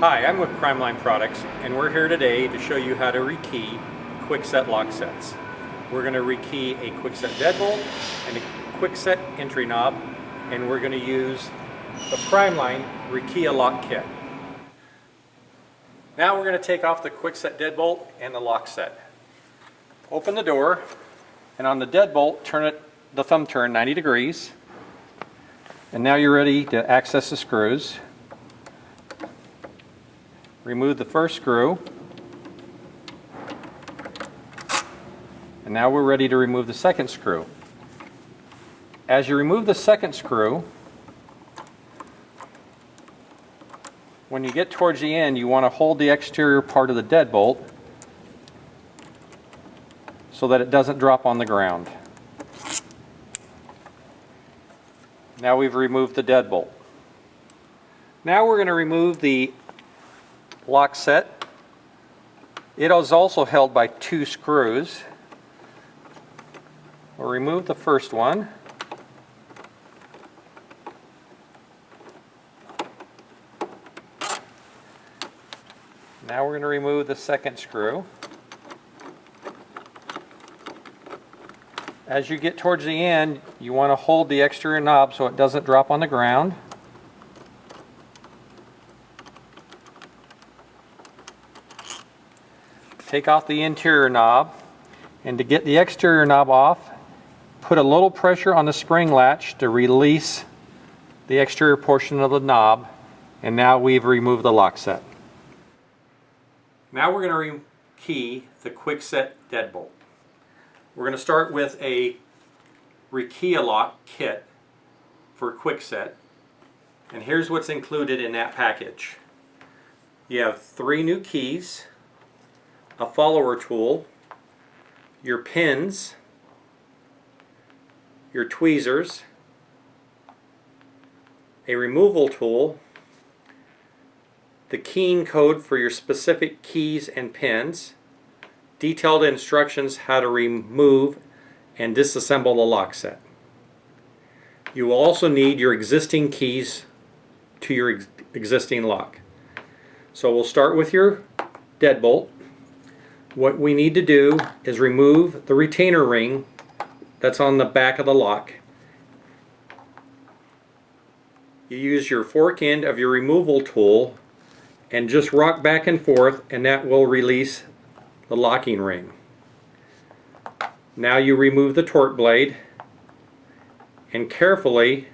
Hi, I'm with Primeline Products, and we're here today to show you how to rekey Kwikset lock sets. We're going to rekey a Kwikset Deadbolt and a Kwikset entry knob, and we're going to use the Primeline Rekey Lock Kit. Now we're going to take off the Kwikset Deadbolt and the lock set. Open the door, and on the deadbolt, turn the thumb turn 90 degrees. And now you're ready to access the screws. Remove the first screw, and now we're ready to remove the second screw. As you remove the second screw, when you get towards the end, you want to hold the exterior part of the deadbolt so that it doesn't drop on the ground. Now we've removed the deadbolt. Now we're going to remove the lock set. It is also held by two screws. We'll remove the first one. Now we're going to remove the second screw. As you get towards the end, you want to hold the exterior knob so it doesn't drop on the ground. Take off the interior knob, and to get the exterior knob off, put a little pressure on the spring latch to release the exterior portion of the knob, and now we've removed the lock set. Now we're going to rekey the Kwikset Deadbolt. We're going to start with a Rekey Lock kit for Kwikset, and here's what's included in that package. You have 3 new keys, a follower tool, your pins, your tweezers, a removal tool, the keying code for your specific keys and pins, detailed instructions how to remove and disassemble the lock set. You will also need your existing keys to your existing lock. So we'll start with your deadbolt. What we need to do is remove the retainer ring that's on the back of the lock. You use your fork end of your removal tool and just rock back and forth, and that will release the locking ring. Now you remove the torque blade and carefully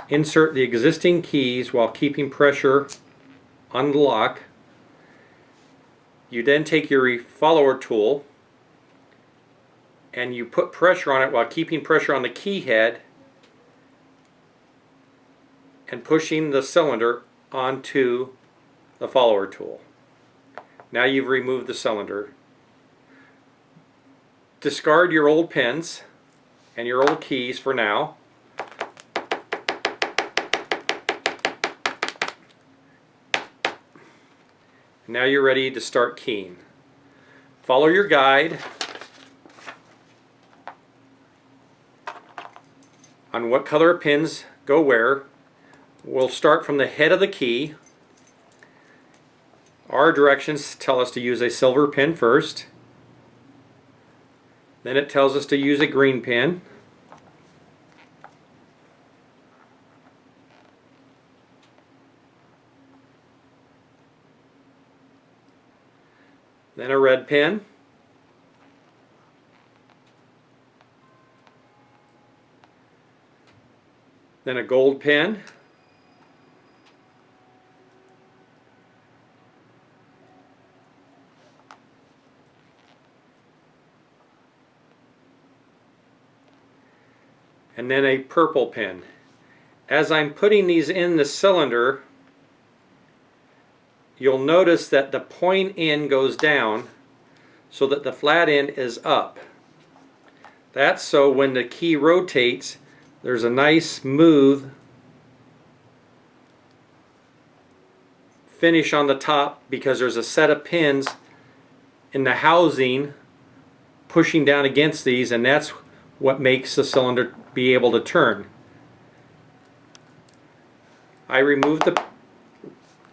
insert the existing keys while keeping pressure on the lock. You then take your follower tool and you put pressure on it while keeping pressure on the key head and pushing the cylinder onto the follower tool. Now you've removed the cylinder. Discard your old pins and your old keys for now. Now you're ready to start keying. Follow your guide on what color pins go where. We'll start from the head of the key. Our directions tell us to use a silver pin first. Then it tells us to use a green pin. Then a red pin. Then a gold pin. And then a purple pin. As I'm putting these in the cylinder, you'll notice that the point end goes down so that the flat end is up. That's so when the key rotates, there's a nice smooth finish on the top because there's a set of pins in the housing pushing down against these, and that's what makes the cylinder be able to turn. I removed the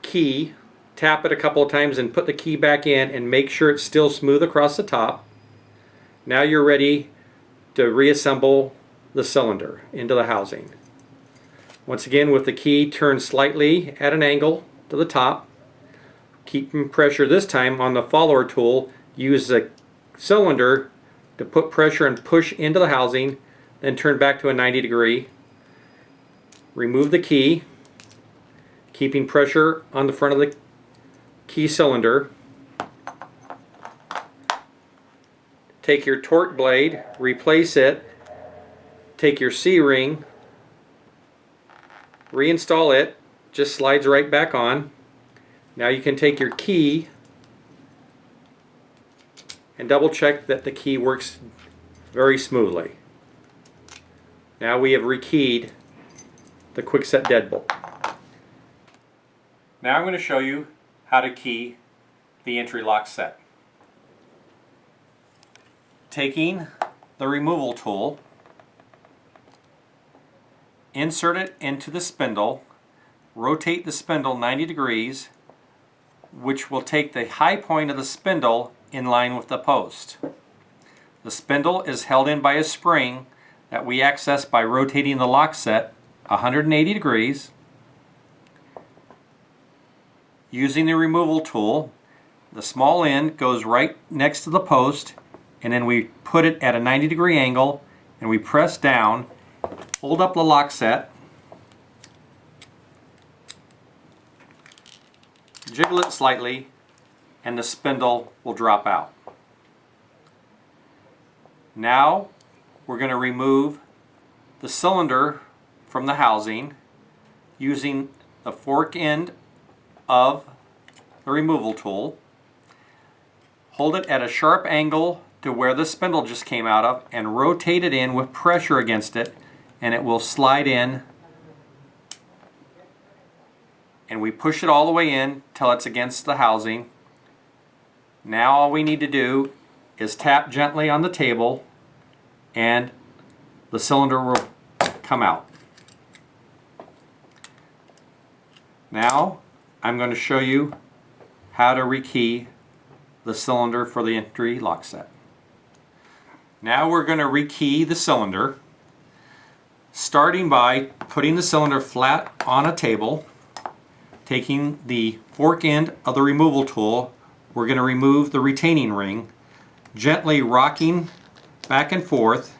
key tap it a couple of times and put the key back in and make sure it's still smooth across the top. Now you're ready to reassemble the cylinder into the housing. Once again, with the key turned slightly at an angle to the top, keeping pressure this time on the follower tool. Use the cylinder to put pressure and push into the housing, then turn back to a 90-degree. Remove the key, keeping pressure on the front of the key cylinder. Take your torque blade, replace it, take your C-ring, reinstall it, just slides right back on. Now you can take your key and double check that the key works very smoothly. Now we have rekeyed the Kwikset Deadbolt. Now I'm going to show you how to key the entry lock set. Taking the removal tool, insert it into the spindle, rotate the spindle 90 degrees, which will take the high point of the spindle in line with the post. The spindle is held in by a spring that we access by rotating the lock set 180 degrees. Using the removal tool, the small end goes right next to the post, and then we put it at a 90-degree angle and we press down, hold up the lock set, jiggle it slightly, and the spindle will drop out. Now we're going to remove the cylinder from the housing using the fork end of the removal tool. Hold it at a sharp angle to where the spindle just came out of and rotate it in with pressure against it, and it will slide in, and we push it all the way in till it's against the housing. Now all we need to do is tap gently on the table and the cylinder will come out. Now I'm going to show you how to rekey the cylinder for the entry lock set. Now we're going to rekey the cylinder, starting by putting the cylinder flat on a table. Taking the fork end of the removal tool, we're going to remove the retaining ring, gently rocking back and forth,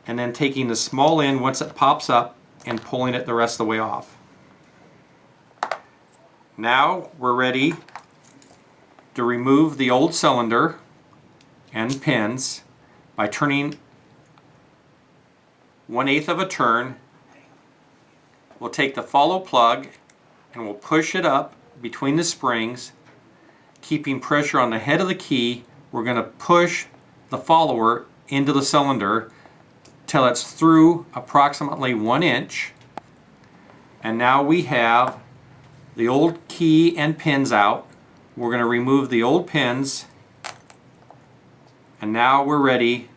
and then taking the small end once it pops up and pulling it the rest of the way off. Now we're ready to remove the old cylinder and pins by turning 1/8 of a turn. We'll take the follow plug and we'll push it up between the springs, keeping pressure on the head of the key. We're going to push the follower into the cylinder till it's through approximately 1 inch. And now we have the old key and pins out. We're going to remove the old pins, and now we're ready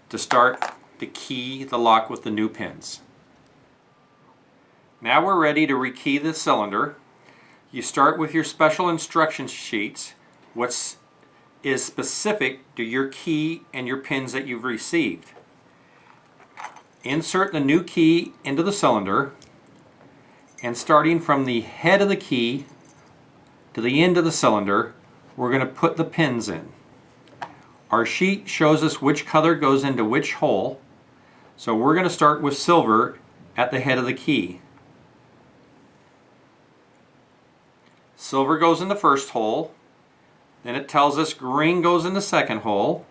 to start to key the lock with the new pins. Now we're ready to rekey the cylinder. You start with your special instruction sheets, what is specific to your key and your pins that you've received. Insert the new key into the cylinder, and starting from the head of the key to the end of the cylinder, we're going to put the pins in. Our sheet shows us which color goes into which hole, so we're going to start with silver at the head of the key. Silver goes in the first hole, then it tells us green goes in the second hole,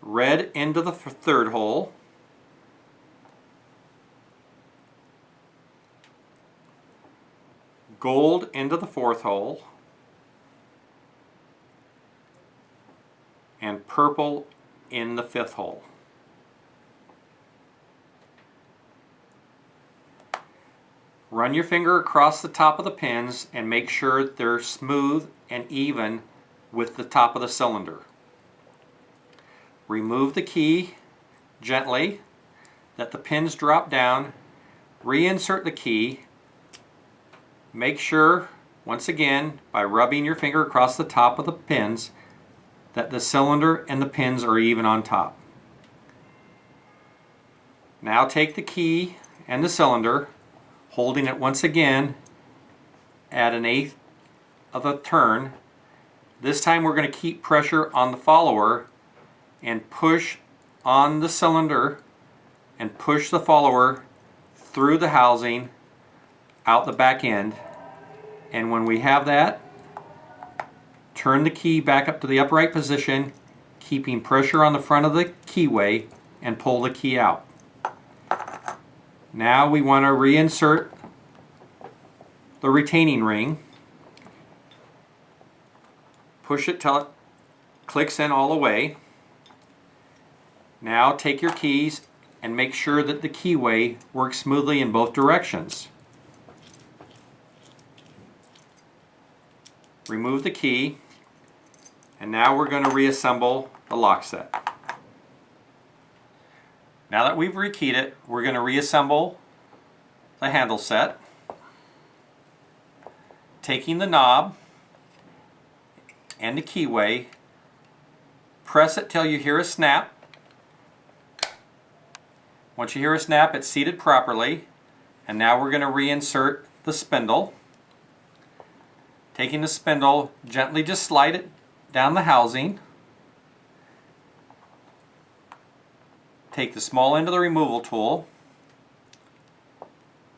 red into the third hole, gold into the fourth hole, and purple in the fifth hole. Run your finger across the top of the pins and make sure they're smooth and even with the top of the cylinder. Remove the key gently, let the pins drop down, reinsert the key. Make sure, once again, by rubbing your finger across the top of the pins, that the cylinder and the pins are even on top. Now take the key and the cylinder, holding it once again at 1/8 of a turn. This time we're going to keep pressure on the follower and push on the cylinder and push the follower through the housing out the back end. And when we have that, turn the key back up to the upright position, keeping pressure on the front of the keyway, and pull the key out. Now we want to reinsert the retaining ring. Push it till it clicks in all the way. Now take your keys and make sure that the keyway works smoothly in both directions. Remove the key, and now we're going to reassemble the lock set. Now that we've rekeyed it, we're going to reassemble the handle set, taking the knob and the keyway, press it till you hear a snap. Once you hear a snap, it's seated properly, and now we're going to reinsert the spindle. Taking the spindle, gently just slide it down the housing. Take the small end of the removal tool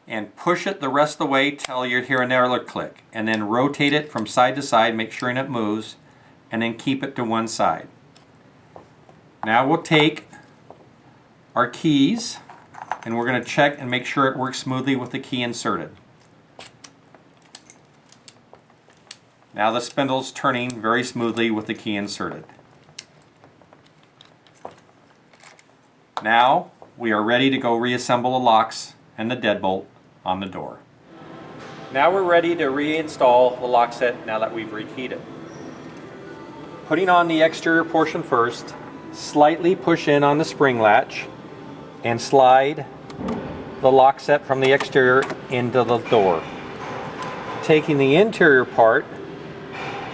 and push it the rest of the way till you hear another click, and then rotate it from side to side, make sure it moves, and then keep it to one side. Now we'll take our keys and we're going to check and make sure it works smoothly with the key inserted. Now the spindle's turning very smoothly with the key inserted. Now we are ready to go reassemble the locks and the deadbolt on the door. Now we're ready to reinstall the lock set now that we've rekeyed it. Putting on the exterior portion first, slightly push in on the spring latch and slide the lock set from the exterior into the door. Taking the interior part,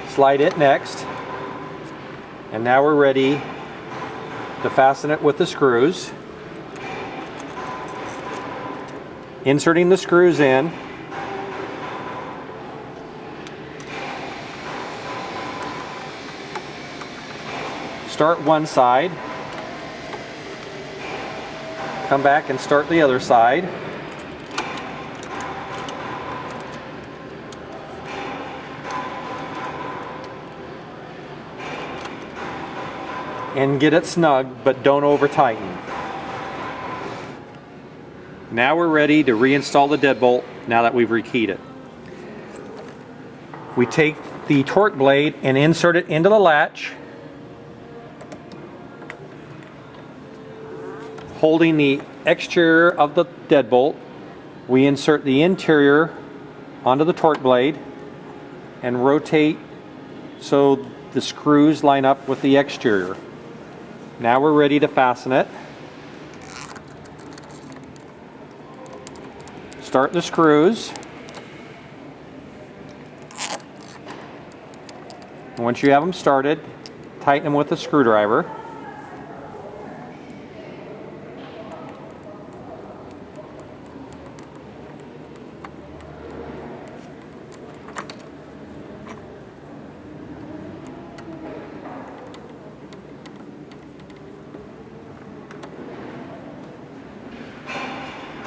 slide it next, and now we're ready to fasten it with the screws. Inserting the screws in. Start one side. Come back and start the other side. And get it snug, but don't over tighten. Now we're ready to reinstall the deadbolt now that we've rekeyed it. We take the torque blade and insert it into the latch, holding the exterior of the deadbolt. We insert the interior onto the torque blade and rotate so the screws line up with the exterior. Now we're ready to fasten it. Start the screws. Once you have them started, tighten them with a screwdriver.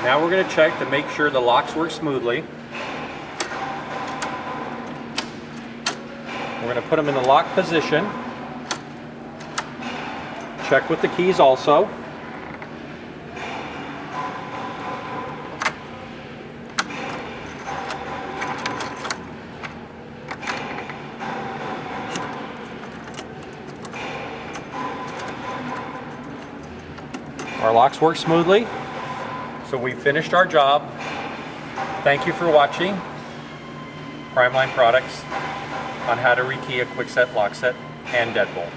Now we're going to check to make sure the locks work smoothly. We're going to put them in the lock position. Check with the keys also. Our locks work smoothly. So we finished our job. Thank you for watching Primeline Products on how to rekey a Kwikset lock set and deadbolt.